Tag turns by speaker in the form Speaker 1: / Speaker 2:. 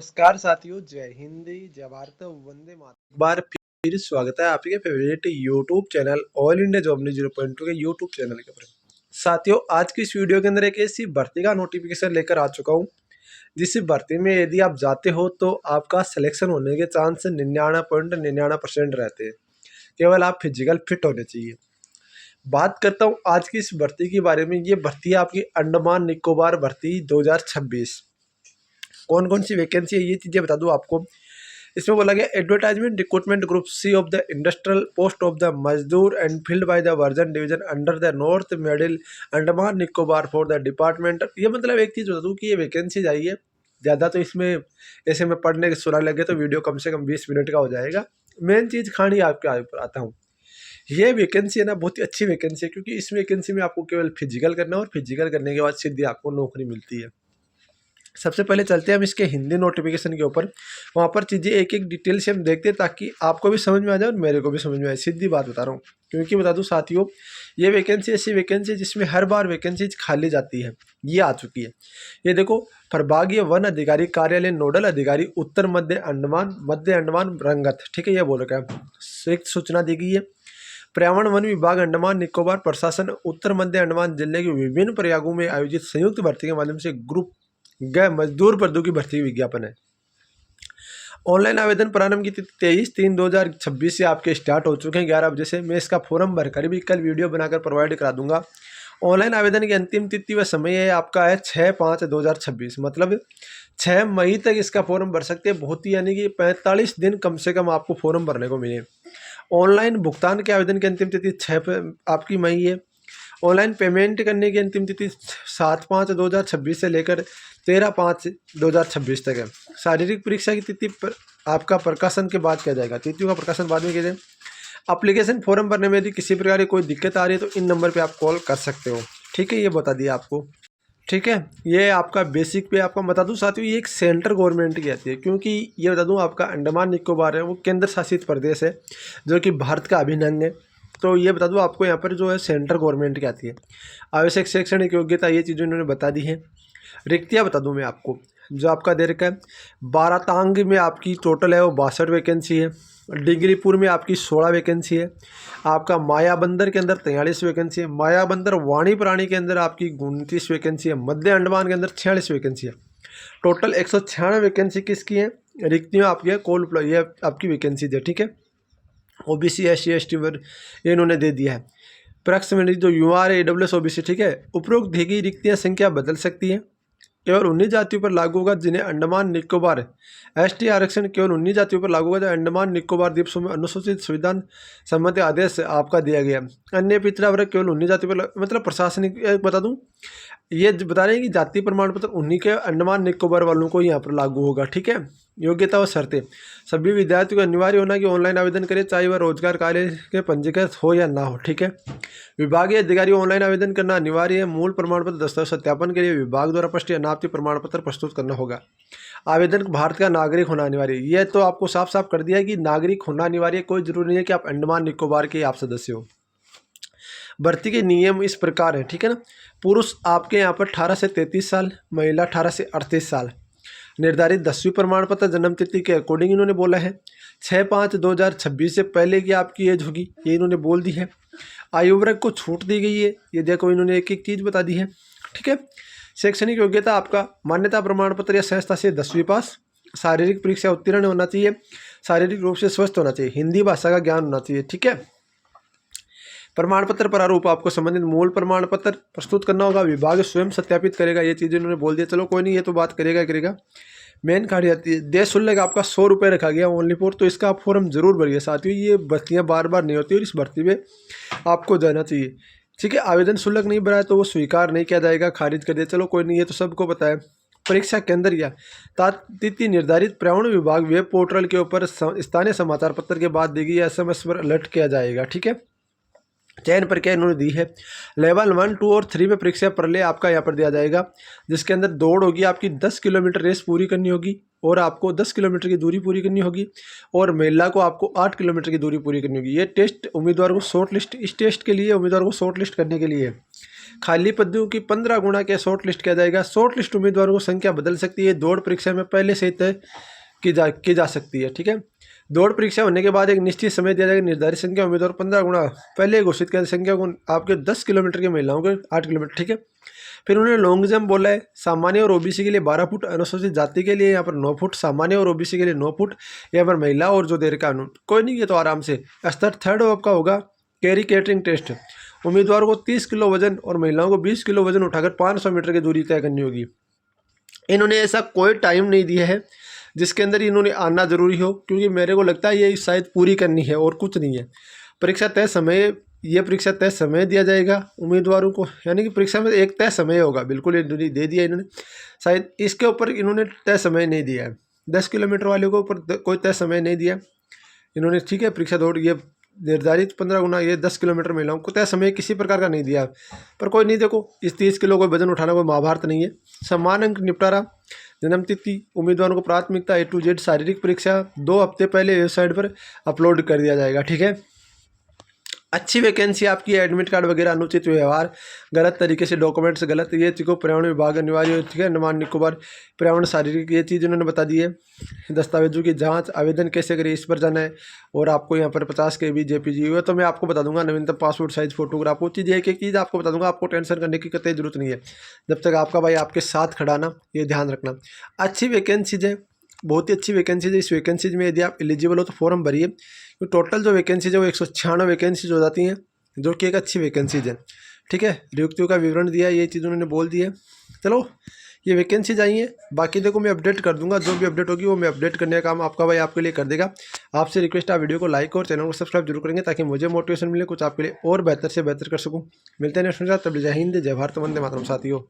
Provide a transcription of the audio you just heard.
Speaker 1: नमस्कार साथियों, जय हिंदी, जय भारत, वंदे मातरम। एक बार फिर स्वागत है आपके favourite YouTube channel all India job news 0.2 के यूट्यूब चैनल के ऊपर। साथियों, आज की इस वीडियो के अंदर एक ऐसी भर्ती का नोटिफिकेशन लेकर आ चुका हूं, जिस भर्ती में यदि आप जाते हो तो आपका सिलेक्शन होने के चांस 99.99% रहते हैं। केवल आप फिजिकल फिट होने चाहिए। बात करता हूँ आज की इस भर्ती के बारे में। ये भर्ती है आपकी अंडमान निकोबार भर्ती 2026। कौन कौन सी वैकेंसी है ये चीज़ें बता दूं आपको। इसमें बोला गया advertisement recruitment group C of the industrial post of the मजदूर and filled by the version division under the north middle Andaman Nicobar for the department. ये मतलब एक चीज़ बता दूँ कि ये वैकेंसी आई है ज़्यादा, तो इसमें ऐसे में पढ़ने के सुना लगे तो वीडियो कम से कम 20 मिनट का हो जाएगा। मेन चीज़ खानी आपके आगे पर आता हूँ। ये वैकेंसी है ना, बहुत ही अच्छी वैकेंसी है, क्योंकि इस वैकेंसी में आपको केवल फिजिकल करना है और फिजिकल करने के बाद सीधी आपको नौकरी मिलती है। सबसे पहले चलते हैं हम इसके हिंदी नोटिफिकेशन के ऊपर। वहाँ पर चीज़ें एक एक डिटेल से हम देखते हैं ताकि आपको भी समझ में आ जाए और मेरे को भी समझ में आए। सीधी बात बता रहा हूँ, क्योंकि बता दूँ साथियों, ये वैकेंसी ऐसी वैकेंसी है जिसमें हर बार वैकेंसी खाली जाती है। ये आ चुकी है, ये देखो। प्रभागीय वन अधिकारी कार्यालय नोडल अधिकारी उत्तर मध्य अंडमान रंगत, ठीक है, ये बोल रखा है। संयुक्त सूचना दी गई है। पर्यावरण वन विभाग अंडमान निकोबार प्रशासन उत्तर मध्य अंडमान जिले के विभिन्न प्रयागों में आयोजित संयुक्त भर्ती के माध्यम से ग्रुप गए मजदूर पदों की भर्ती विज्ञापन है। ऑनलाइन आवेदन प्रारंभ की तिथि 23/3/2026 से आपके स्टार्ट हो चुके हैं 11 बजे से। मैं इसका फॉर्म भरकर भी कल वीडियो बनाकर प्रोवाइड करा दूंगा। ऑनलाइन आवेदन की अंतिम तिथि व समय है आपका है 6/5/2026, मतलब 6 मई तक इसका फॉर्म भर सकते हैं। बहुत ही यानी कि 45 दिन कम से कम आपको फॉर्म भरने को मिले। ऑनलाइन भुगतान के आवेदन की अंतिम तिथि 6 आपकी मई है। ऑनलाइन पेमेंट करने की अंतिम तिथि 7/5/2026 से लेकर 13/5/2026 तक है। शारीरिक परीक्षा की तिथि पर आपका प्रकाशन के बाद किया जाएगा। तिथियों का प्रकाशन बाद में किया जाएगा। एप्लीकेशन फॉर्म भरने में यदि किसी प्रकार की कोई दिक्कत आ रही है तो इन नंबर पे आप कॉल कर सकते हो, ठीक है, ये बता दिया आपको। ठीक है, ये आपका बेसिक पे आपको बता दूं साथियों, ये एक सेंट्रल गवर्नमेंट की आती है, क्योंकि ये बता दूं आपका अंडमान निकोबार है वो केंद्र शासित प्रदेश है जो कि भारत का अभिन्न अंग है। तो ये बता दूं आपको, यहाँ पर जो है सेंट्रल गवर्नमेंट की आती है। आवश्यक शैक्षणिक योग्यता ये चीज़ें इन्होंने बता दी है। रिक्तियाँ बता दूं मैं आपको, जो आपका दे रखा है। बारातांग में आपकी टोटल है वो 62 वैकेंसी है। डिग्रीपुर में आपकी 16 वैकेंसी है। आपका मायाबंदर के अंदर 43 वैकेंसी है। मायाबंदर वाणी प्राणी के अंदर आपकी 29 वैकेंसी है। मध्य अंडमान के अंदर 46 वैकेंसी है। टोटल 196 वैकेंसी किसकी है, रिक्तियाँ आपकी है। ये आपकी वैकेंसी है, ठीक है। ओबीसी SC ST वर्ग ये इन्होंने दे दिया है। प्रैक्टिस जो UR AWS OBC, ठीक है। उपरोक्त दी गई रिक्तियाँ संख्या बदल सकती है। केवल 19 जातियों पर लागू होगा जिन्हें अंडमान निकोबार ST आरक्षण केवल 19 जातियों पर लागू होगा जो अंडमान निकोबार द्वीप समूह में अनुसूचित संविधान संबंधी आदेश आपका दिया गया। अन्य पिछड़ा वर्ग केवल 19 जातियों पर मतलब प्रशासनिक बता दूं, ये बता रहे हैं कि जाति प्रमाण पत्र उन्हीं के अंडमान निकोबार वालों को यहाँ पर लागू होगा, ठीक है। योग्यता व शर्तें, सभी विद्यार्थियों को अनिवार्य होना कि ऑनलाइन आवेदन करें, चाहे वह रोजगार कार्य के पंजीकृत हो या ना हो, ठीक है। विभागीय अधिकारी ऑनलाइन आवेदन करना अनिवार्य है। मूल प्रमाण पत्र दस्तावेज सत्यापन के लिए विभाग द्वारा प्रश्न अनापत्ति प्रमाण पत्र प्रस्तुत करना होगा। आवेदन भारत का नागरिक होना अनिवार्य है। यह तो आपको साफ साफ कर दिया है कि नागरिक होना अनिवार्य है। कोई जरूरी नहीं है कि आप अंडमान निकोबार के आप सदस्य हो। भर्ती के नियम इस प्रकार है, ठीक है ना। पुरुष आपके यहाँ पर 18 से 33 साल, महिला 18 से 38 साल। निर्धारित 10वीं प्रमाण पत्र जन्म तिथि के अकॉर्डिंग इन्होंने बोला है। 6/5/2026 से पहले की आपकी एज होगी, ये इन्होंने बोल दी है। आयु वर्ग को छूट दी गई है, ये देखो इन्होंने एक एक चीज़ बता दी है, ठीक है। शैक्षणिक योग्यता आपका मान्यता प्रमाण पत्र या संस्था से 10वीं पास। शारीरिक परीक्षा उत्तीर्ण होना चाहिए। शारीरिक रूप से स्वस्थ होना चाहिए। हिंदी भाषा का ज्ञान होना चाहिए, ठीक है। प्रमाण पत्र प्रारूप आपको संबंधित मूल प्रमाण पत्र प्रस्तुत करना होगा। विभाग स्वयं सत्यापित करेगा। ये चीज़ इन्होंने बोल दिया, चलो कोई नहीं, ये तो बात करेगा। मेन कार्य आती है। देश शुल्क आपका 100 रुपये रखा गया ओनली फॉर, तो इसका आप फॉर्म जरूर भरिए साथियों। ये भर्तियाँ बार बार नहीं होती और इस भर्ती में आपको जाना चाहिए, ठीक है। आवेदन शुल्क नहीं भरा है तो वो स्वीकार नहीं किया जाएगा, खारिज कर दिया, चलो कोई नहीं, ये तो सबको पता है। परीक्षा केंद्र या तिथि निर्धारित पर्यावरण विभाग वेब पोर्टल के ऊपर स्थानीय समाचार पत्र के बाद दी गई SMS पर अलर्ट किया जाएगा, ठीक है। चयन प्रक्रिया इन्होंने दी है। लेवल 1, 2 और 3 में परीक्षा प्रलय आपका यहाँ पर दिया जाएगा, जिसके अंदर दौड़ होगी आपकी 10 किलोमीटर रेस पूरी करनी होगी और आपको 10 किलोमीटर की दूरी पूरी करनी होगी, और महिला को आपको 8 किलोमीटर की दूरी पूरी करनी होगी। ये टेस्ट उम्मीदवार को शॉर्ट लिस्ट, इस टेस्ट के लिए उम्मीदवार को शॉर्ट लिस्ट करने के लिए खाली पदों की 15 गुना के शॉर्ट लिस्ट किया जाएगा। शॉर्ट लिस्ट उम्मीदवारों की संख्या बदल सकती है, दौड़ परीक्षा में पहले से ही तय की जा सकती है। ठीक है, दौड़ परीक्षा होने के बाद एक निश्चित समय दिया जाएगा। निर्धारित संख्या उम्मीदवार 15 गुना पहले घोषित किया संख्या को आपके 10 किलोमीटर की महिलाओं के 8 किलोमीटर। ठीक है, फिर उन्होंने लॉन्ग जंप बोला है। सामान्य और ओबीसी के लिए 12 फुट, अनुसूचित जाति के लिए यहाँ पर 9 फुट, सामान्य और ओबीसी के लिए 9 फुट, यहाँ पर महिला और जो देर कानून कोई नहीं, ये तो आराम से। स्तर थर्ड आपका होगा कैरी कैटरिंग टेस्ट। उम्मीदवारों को 30 किलो वजन और महिलाओं को 20 किलो वजन उठाकर 500 मीटर की दूरी तय करनी होगी। इन्होंने ऐसा कोई टाइम नहीं दिया है जिसके अंदर इन्होंने आना जरूरी हो, क्योंकि मेरे को लगता है ये शायद पूरी करनी है और कुछ नहीं है। परीक्षा तय समय, ये परीक्षा तय समय दिया जाएगा उम्मीदवारों को, यानी कि परीक्षा में एक तय समय होगा। बिल्कुल ये दे दिया इन्होंने, शायद इसके ऊपर इन्होंने तय समय नहीं दिया है। 10 किलोमीटर वाले को ऊपर कोई तय समय नहीं दिया इन्होंने। ठीक है, परीक्षा दौड़ ये निर्धारित 15 गुना, ये 10 किलोमीटर महिलाओं को तय समय किसी प्रकार का नहीं दिया। पर कोई नहीं, देखो इस 30 किलो कोई वजन उठाना कोई महाभारत नहीं है। सम्मान अंक निपटारा, जन्मतिथि, उम्मीदवारों को प्राथमिकता A to Z। शारीरिक परीक्षा 2 हफ्ते पहले वेबसाइट पर अपलोड कर दिया जाएगा। ठीक है, अच्छी वैकेंसी आपकी एडमिट कार्ड वगैरह, अनुचित व्यवहार, गलत तरीके से डॉक्यूमेंट्स गलत, ये चीज़ को पर्यावरण विभाग अनिवार्य। ठीक है, अंडमान निकोबार पर्यावरण शारीरिक, ये चीज़ उन्होंने बता दी है। दस्तावेजों की जांच, आवेदन कैसे करें इस पर जाना है। और आपको यहाँ पर 50 KB JPG हुआ तो मैं आपको बता दूंगा। नवीनतम पासपोर्ट साइज फोटोग्राफ, वो चीज़ एक एक चीज़ आपको बता दूंगा। आपको टेंशन करने की कतई जरूरत नहीं है जब तक आपका भाई आपके साथ खड़ा ना, ये ध्यान रखना। अच्छी वैकेंसीज है, बहुत ही अच्छी वैकेंसीज है। इस वैकेंसीज में यदि आप एलिजिबल हो तो फॉर्म भरिए। तो टोटल जो वैकेंसीज है वो 196 वैकेंसीज हो जाती हैं, जो कि एक अच्छी वैकेंसीज है। ठीक है, नियुक्तियों का विवरण दिया है, ये चीज़ उन्होंने बोल दी है। चलो ये वैकेंसीज आई हैं, बाकी देखो मैं अपडेट कर दूंगा, जो भी अपडेट होगी वो मैं अपडेट करने का काम आपका भाई आपके लिए कर देगा। आपसे रिक्वेस्ट, आप वीडियो को लाइक और चैनल को सब्सक्राइब जरूर करेंगे, ताकि मुझे मोटिवेशन मिले, कुछ आपके लिए और बेहतर से बेहतर कर सकूँ। मिलते हैं नेक्स्ट, तब जय हिंद, जय भारत, वंदे मातरम साथियों।